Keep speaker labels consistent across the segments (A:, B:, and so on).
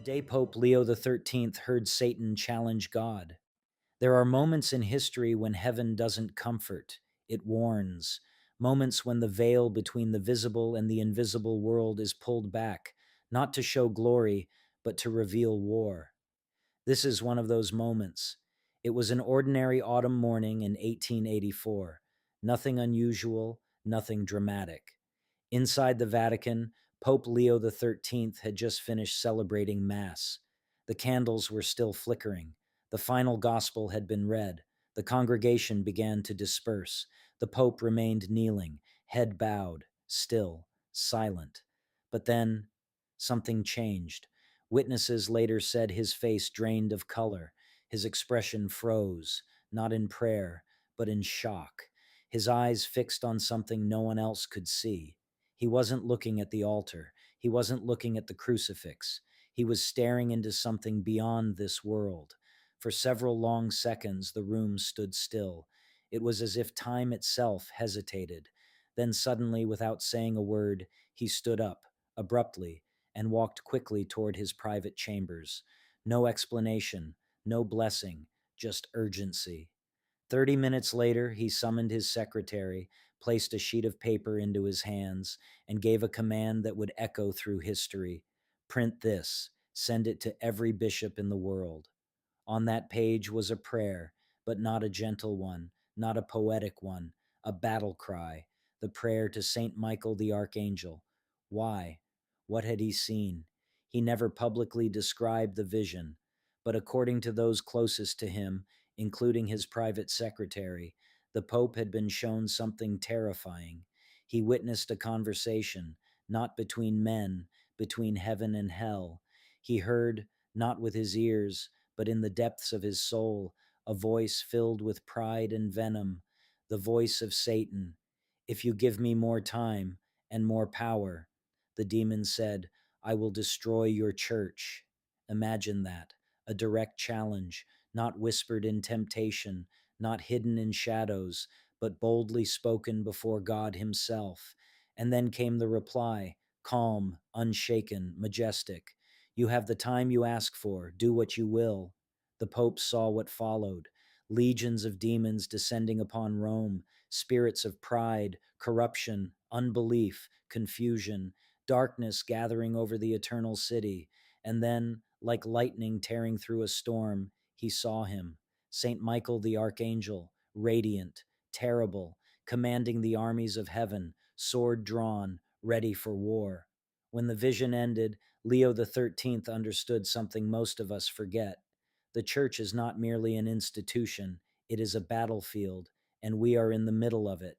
A: day Pope Leo XIII heard Satan challenge God. There are moments in history when heaven doesn't comfort, it warns. Moments when the veil between the visible and the invisible world is pulled back, not to show glory, but to reveal war. This is one of those moments. It was an ordinary autumn morning in 1884. Nothing unusual, nothing dramatic. Inside the Vatican, Pope Leo XIII had just finished celebrating Mass. The candles were still flickering. The final gospel had been read. The congregation began to disperse. The Pope remained kneeling, head bowed, still, silent. But then, something changed. Witnesses later said his face drained of color. His expression froze, not in prayer, but in shock. His eyes fixed on something no one else could see. He wasn't looking at the altar. He wasn't looking at the crucifix. He was staring into something beyond this world. For several long seconds, the room stood still. It was as if time itself hesitated. Then suddenly, without saying a word, he stood up, abruptly, and walked quickly toward his private chambers. No explanation, no blessing, just urgency. 30 minutes later, he summoned his secretary, placed a sheet of paper into his hands, and gave a command that would echo through history. Print this, send it to every bishop in the world. On that page was a prayer, but not a gentle one, not a poetic one, a battle cry, the prayer to Saint Michael the Archangel. Why? What had he seen? He never publicly described the vision, but according to those closest to him, including his private secretary, the Pope had been shown something terrifying. He witnessed a conversation, not between men, between heaven and hell. He heard, not with his ears, but in the depths of his soul, a voice filled with pride and venom, the voice of Satan. If you give me more time and more power, the demon said, I will destroy your church. Imagine that, a direct challenge, not whispered in temptation, not hidden in shadows, but boldly spoken before God himself. And then came the reply, calm, unshaken, majestic. You have the time you ask for. Do what you will. The Pope saw what followed. Legions of demons descending upon Rome, spirits of pride, corruption, unbelief, confusion, darkness gathering over the eternal city. And then, like lightning tearing through a storm, he saw him, Saint Michael the Archangel, radiant, terrible, commanding the armies of heaven, sword drawn, ready for war. When the vision ended, Leo XIII understood something most of us forget. The church is not merely an institution, it is a battlefield, and we are in the middle of it.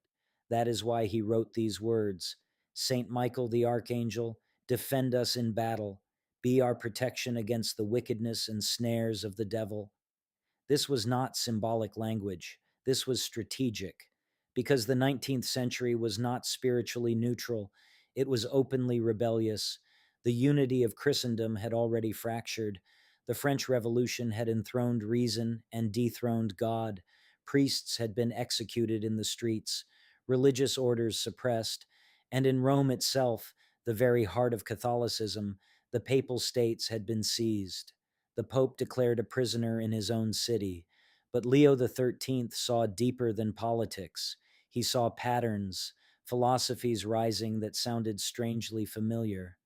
A: That is why he wrote these words, Saint Michael the Archangel, defend us in battle, be our protection against the wickedness and snares of the devil. This was not symbolic language. This was strategic. Because the 19th century was not spiritually neutral, it was openly rebellious. The unity of Christendom had already fractured. The French Revolution had enthroned reason and dethroned God. Priests had been executed in the streets, religious orders suppressed, and in Rome itself, the very heart of Catholicism, the papal states had been seized. The Pope declared a prisoner in his own city. But Leo XIII saw deeper than politics. He saw patterns, philosophies rising that sounded strangely familiar.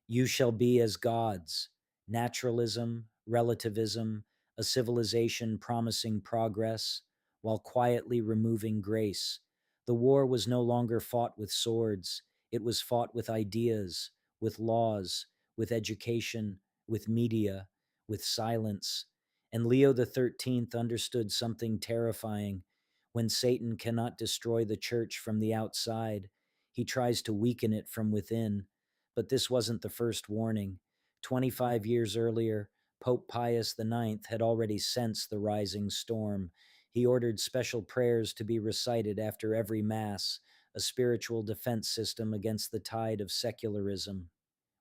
A: You shall be as gods, naturalism, relativism, a civilization promising progress, while quietly removing grace. The war was no longer fought with swords. It was fought with ideas, with laws, with education, with media, with silence. And Leo XIII understood something terrifying. When Satan cannot destroy the church from the outside, he tries to weaken it from within. But this wasn't the first warning. 25 years earlier, Pope Pius IX had already sensed the rising storm. He ordered special prayers to be recited after every Mass, a spiritual defense system against the tide of secularism.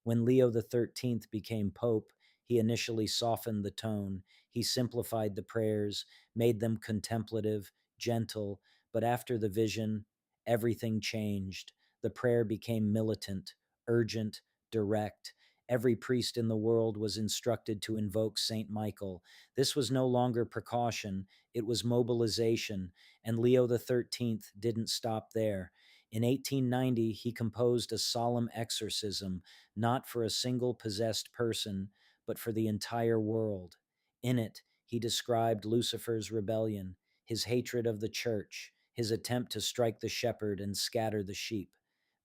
A: When Leo XIII became Pope, he initially softened the tone. He simplified the prayers, made them contemplative, gentle, but after the vision, everything changed. The prayer became militant, urgent, direct, Every priest in the world was instructed to invoke Saint Michael. This was no longer precaution, it was mobilization, and Leo XIII didn't stop there. In 1890, he composed a solemn exorcism, not for a single possessed person, but for the entire world. In it, he described Lucifer's rebellion, his hatred of the church, his attempt to strike the shepherd and scatter the sheep.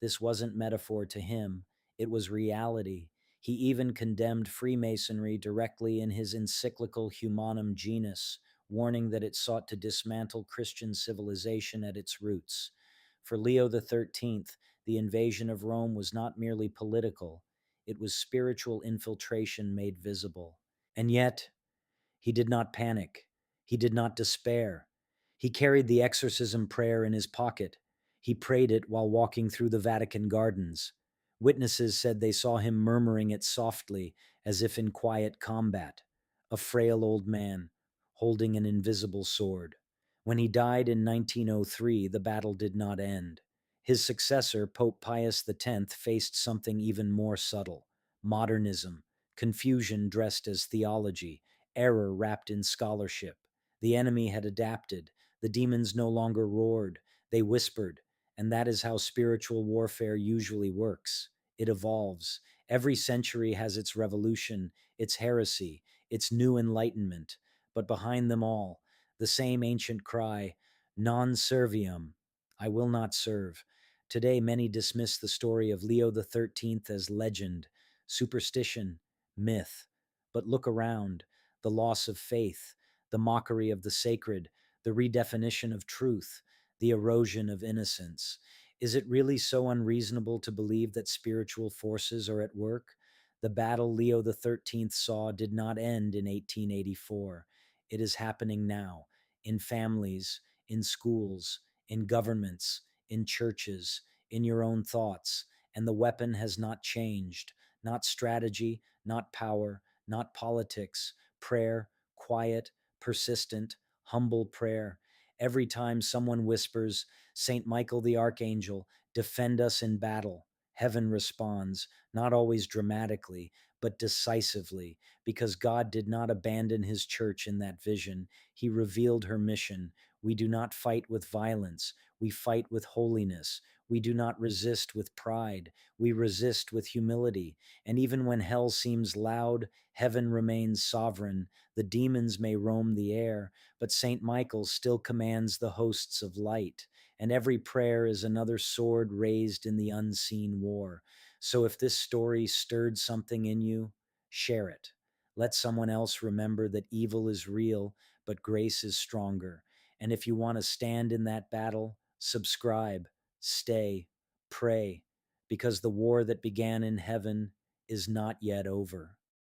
A: This wasn't metaphor to him, it was reality. He even condemned Freemasonry directly in his encyclical Humanum Genus, warning that it sought to dismantle Christian civilization at its roots. For Leo XIII, the invasion of Rome was not merely political, it was spiritual infiltration made visible. And yet, he did not panic. He did not despair. He carried the exorcism prayer in his pocket. He prayed it while walking through the Vatican gardens. Witnesses said they saw him murmuring it softly, as if in quiet combat. A frail old man, holding an invisible sword. When he died in 1903, the battle did not end. His successor, Pope Pius X, faced something even more subtle: modernism, confusion dressed as theology, error wrapped in scholarship. The enemy had adapted. The demons no longer roared, they whispered, and that is how spiritual warfare usually works. It evolves. Every century has its revolution, its heresy, its new enlightenment, but behind them all, the same ancient cry, non serviam, I will not serve. Today, many dismiss the story of Leo XIII as legend, superstition, myth. But look around: the loss of faith, the mockery of the sacred, the redefinition of truth, the erosion of innocence. Is it really so unreasonable to believe that spiritual forces are at work? The battle Leo XIII saw did not end in 1884. It is happening now, in families, in schools, in governments, in churches, in your own thoughts, and the weapon has not changed. Not strategy, not power, not politics, prayer, quiet, persistent, humble prayer. Every time someone whispers, Saint Michael the Archangel, defend us in battle, heaven responds, not always dramatically, but decisively, because God did not abandon his church in that vision. He revealed her mission. We do not fight with violence, we fight with holiness. We do not resist with pride, we resist with humility. And even when hell seems loud, heaven remains sovereign. The demons may roam the air, but Saint Michael still commands the hosts of light. And every prayer is another sword raised in the unseen war. So if this story stirred something in you, share it. Let someone else remember that evil is real, but grace is stronger. And if you want to stand in that battle, subscribe, stay, pray, because the war that began in heaven is not yet over.